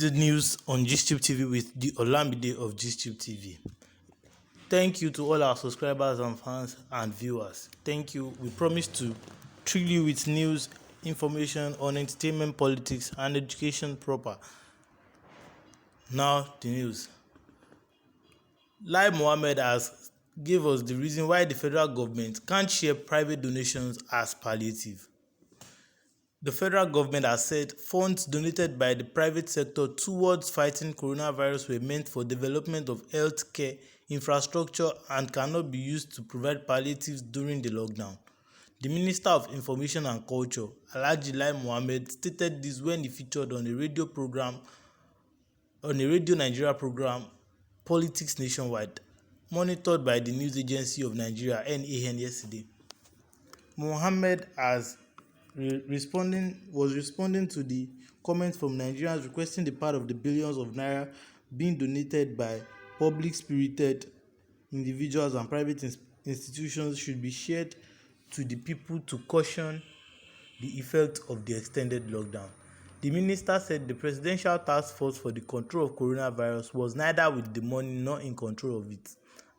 the news on GTube TV with the Olamide of GTube TV. Thank you to all our subscribers and fans and viewers. Thank you. We promise to thrill you with news, information on entertainment, politics, and education proper. Now the news. LAI Muhammed has gave us the reason why the federal government can't share private donations as palliative. The federal government has said funds donated by the private sector towards fighting coronavirus were meant for development of healthcare infrastructure and cannot be used to provide palliatives during the lockdown. The Minister of Information and Culture, LAI Muhammed, stated this when he featured on a radio Nigeria program, Politics Nationwide, monitored by the News Agency of Nigeria (NAN) yesterday. Muhammad was responding to the comments from Nigerians requesting the part of the billions of naira being donated by public-spirited individuals and private institutions should be shared to the people to cushion the effect of the extended lockdown. The minister said the Presidential Task Force for the Control of Coronavirus was neither with the money nor in control of it,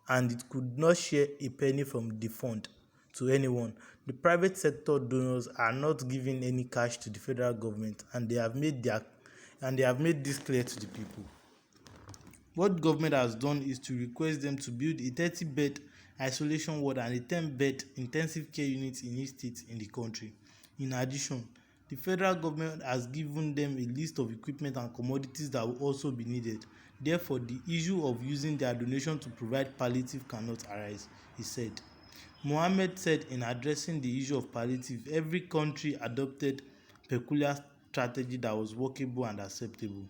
and it could not share a penny from the fund to anyone. The private sector donors are not giving any cash to the federal government, and they have made this clear to the people. What government has done is to request them to build a 30-bed isolation ward and a 10-bed intensive care unit in each state in the country. In addition, the federal government has given them a list of equipment and commodities that will also be needed. Therefore, the issue of using their donation to provide palliative cannot arise, he said. Mohammed said in addressing the issue of palliative, every country adopted a peculiar strategy that was workable and acceptable.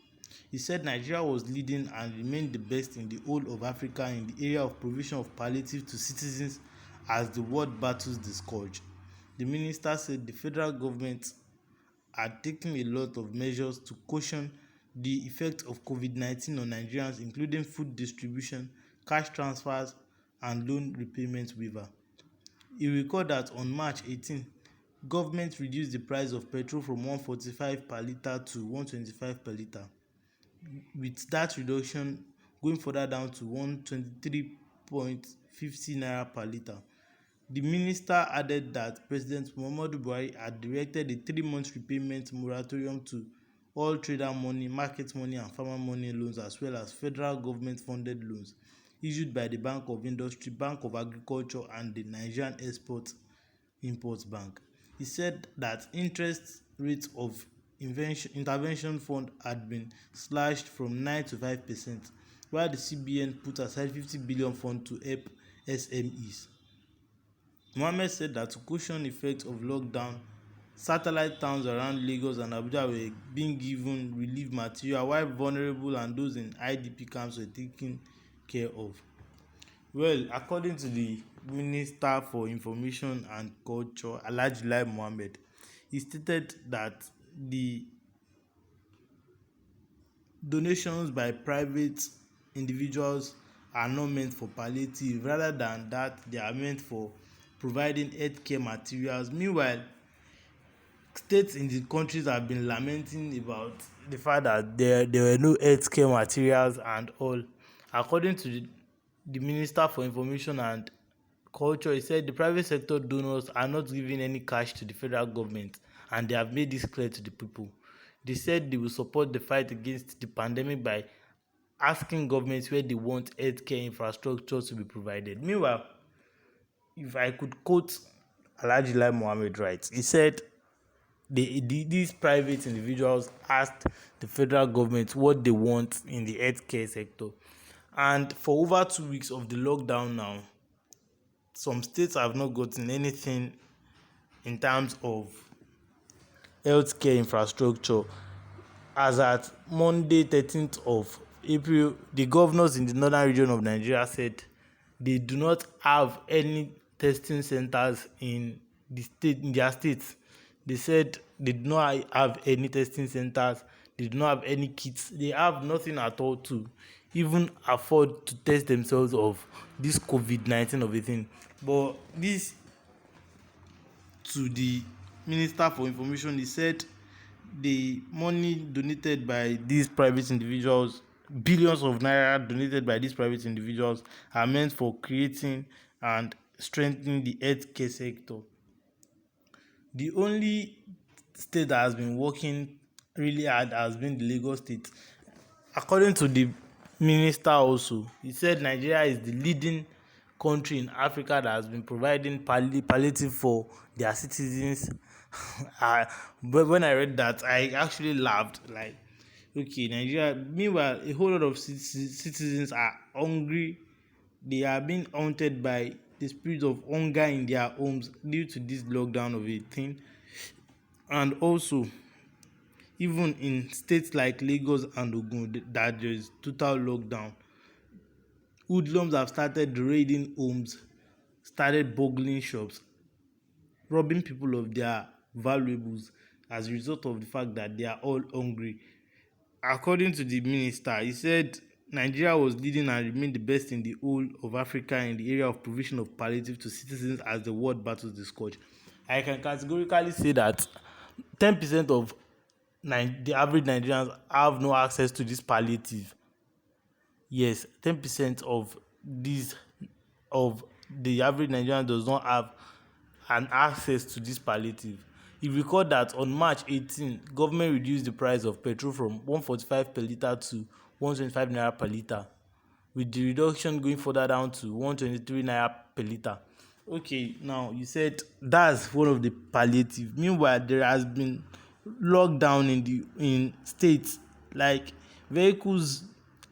He said Nigeria was leading and remained the best in the whole of Africa in the area of provision of palliative to citizens as the world battles the scourge. The minister said the federal government are taking a lot of measures to cushion the effect of COVID-19 on Nigerians, including food distribution, cash transfers, and loan repayment waiver. He recalled that on March 18, government reduced the price of petrol from 145 per litre to 125 per litre, with that reduction going further down to 123.50 naira per litre. The minister added that President Muhammadu Buhari had directed a 3-month repayment moratorium to all trader money, market money, and farmer money loans, as well as federal government-funded loans issued by the Bank of Industry, Bank of Agriculture, and the Nigerian Export-Import Bank. He said that interest rates of intervention fund had been slashed from 9 to 5%, while the CBN put aside 50 billion fund to help SMEs. Mohammed said that to cushion the effects of lockdown, satellite towns around Lagos and Abuja were being given relief material, while vulnerable and those in IDP camps were taken care of. Well, according to the Minister for Information and Culture, LAI Muhammed, he stated that the donations by private individuals are not meant for palliative, rather than that they are meant for providing healthcare materials. Meanwhile, states in the countries have been lamenting about the fact that there were no healthcare materials and all. According to the Minister for Information and Culture, he said the private sector donors are not giving any cash to the federal government, and they have made this clear to the people. They said they will support the fight against the pandemic by asking governments where they want healthcare infrastructure to be provided. Meanwhile, if I could quote LAI Muhammad right, he said these private individuals asked the federal government what they want in the healthcare sector. And for over 2 weeks of the lockdown now, some states have not gotten anything in terms of healthcare infrastructure. As at Monday, 13th of April, the governors in the northern region of Nigeria said they do not have any testing centers in their states. They said they do not have any testing centers, they do not have any kits, they have nothing at all to even afford to test themselves of this COVID-19 of a thing. But this, to the Minister for Information, he said the money donated by these private individuals, billions of naira donated by these private individuals, are meant for creating and strengthening the healthcare sector. The only state that has been working really hard has been the Lagos state. According to the minister also, he said Nigeria is the leading country in Africa that has been providing palliative for their citizens. But when I read that, I actually laughed. Like, okay, Nigeria. Meanwhile, a whole lot of citizens are hungry. They are being haunted by the spirit of hunger in their homes due to this lockdown of a thing. And also, even in states like Lagos and Ogun, that there is total lockdown, hoodlums have started raiding homes, started burgling shops, robbing people of their valuables as a result of the fact that they are all hungry. According to the minister, he said Nigeria was leading and remained the best in the whole of Africa in the area of provision of palliative to citizens as the world battles the scourge. I can categorically say that 10% of the average Nigerians have no access to this palliative. Yes, 10% of these of the average Nigerian does not have an access to this palliative. You recall that on March 18, government reduced the price of petrol from 145 per litre to 125 naira per litre, with the reduction going further down to 123 naira per litre. Okay, now you said that's one of the palliative. Meanwhile, there has been lockdown in states like vehicles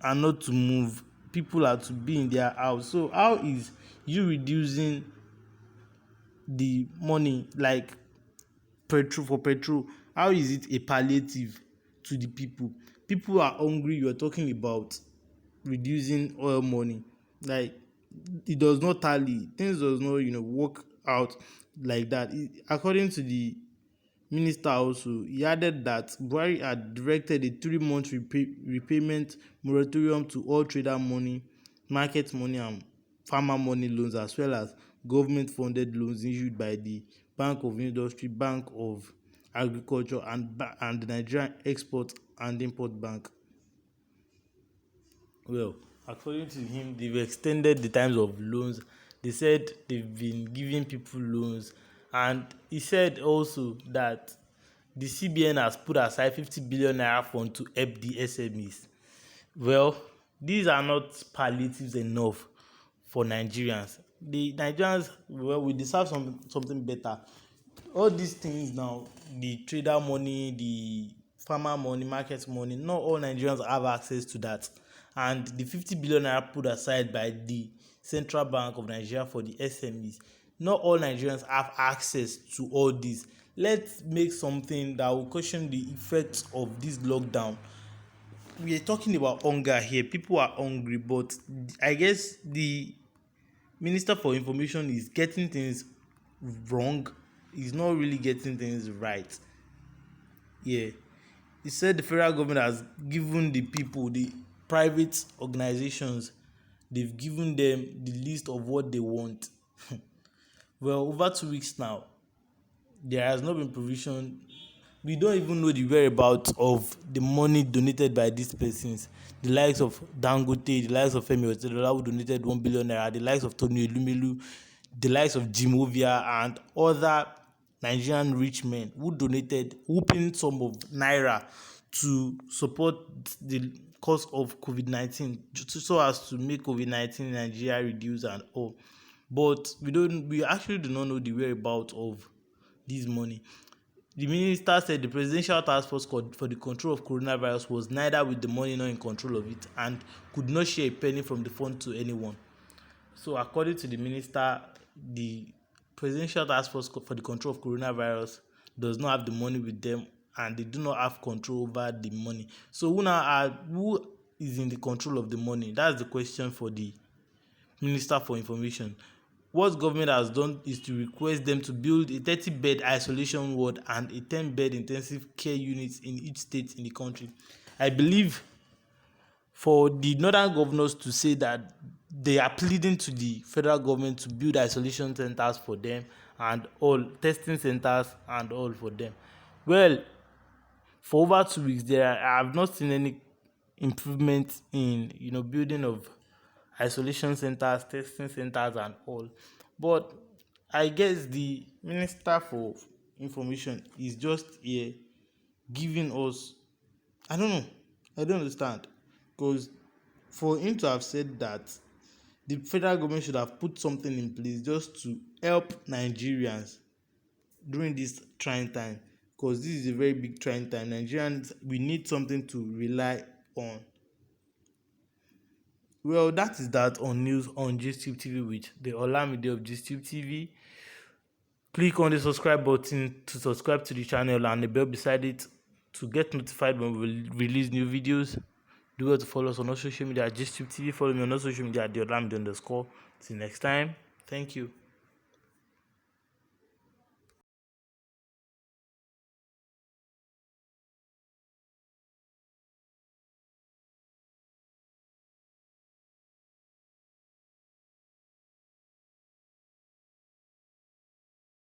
are not to move, people are to be in their house. So how is you reducing the money like petrol? How is it a palliative to the people? People are hungry. You are talking about reducing oil money. Like, it does not tally. Things does not work out like that. According to the minister also, he added that Buhari had directed a 3-month repayment moratorium to all trader money, market money and farmer money loans, as well as government funded loans issued by the Bank of Industry, Bank of Agriculture and the Nigerian Export and Import Bank. Well, according to him, they've extended the times of loans. They said they've been giving people loans, and he said also that the CBN has put aside 50 billion naira fund to help the SMEs. Well, these are not palliatives enough for Nigerians. The Nigerians, well, we deserve something better. All these things now, the trader money, the farmer money, market money, not all Nigerians have access to that. And the 50 billion naira put aside by the Central Bank of Nigeria for the SMEs, not all Nigerians have access to all this. Let's make something that will cushion the effects of this lockdown. We are talking about hunger here. People are hungry, but I guess the Minister for Information is getting things wrong. He's not really getting things right. Yeah. He said the federal government has given the people, the private organizations, they've given them the list of what they want. Well, over 2 weeks now, there has not been provision. We don't even know the whereabouts of the money donated by these persons. The likes of Dangote, the likes of Femi Otedola, who donated 1 billion naira, the likes of Tony Elumelu, the likes of Jim Ovia, and other Nigerian rich men who donated whooping sum of naira to support the cause of COVID-19, so as to make COVID-19 in Nigeria reduce and all. But we actually do not know the whereabouts of this money. The minister said the presidential task force for the control of coronavirus was neither with the money nor in control of it and could not share a penny from the fund to anyone. So according to the minister, the presidential task force for the control of coronavirus does not have the money with them and they do not have control over the money. So who is in the control of the money? That's the question for the Minister for Information. What government has done is to request them to build a 30-bed isolation ward and a 10-bed intensive care unit in each state in the country. I believe for the northern governors to say that they are pleading to the federal government to build isolation centers for them and all, testing centers and all for them. Well, For over 2 weeks, I have not seen any improvement in building of isolation centers, testing centers, and all. But I guess the minister for information is just here giving us. I don't know. I don't understand, because for him to have said that, the federal government should have put something in place just to help Nigerians during this trying time, because this is a very big trying time. Nigerians, we need something to rely on. Well, that is that on news on GSTube TV with the Olamide of GSTube TV. Click on the subscribe button to subscribe to the channel and the bell beside it to get notified when we release new videos. Do well to follow us on all social media at GSTube TV. Follow me on all social media at the Olamide_. Till next time, thank you.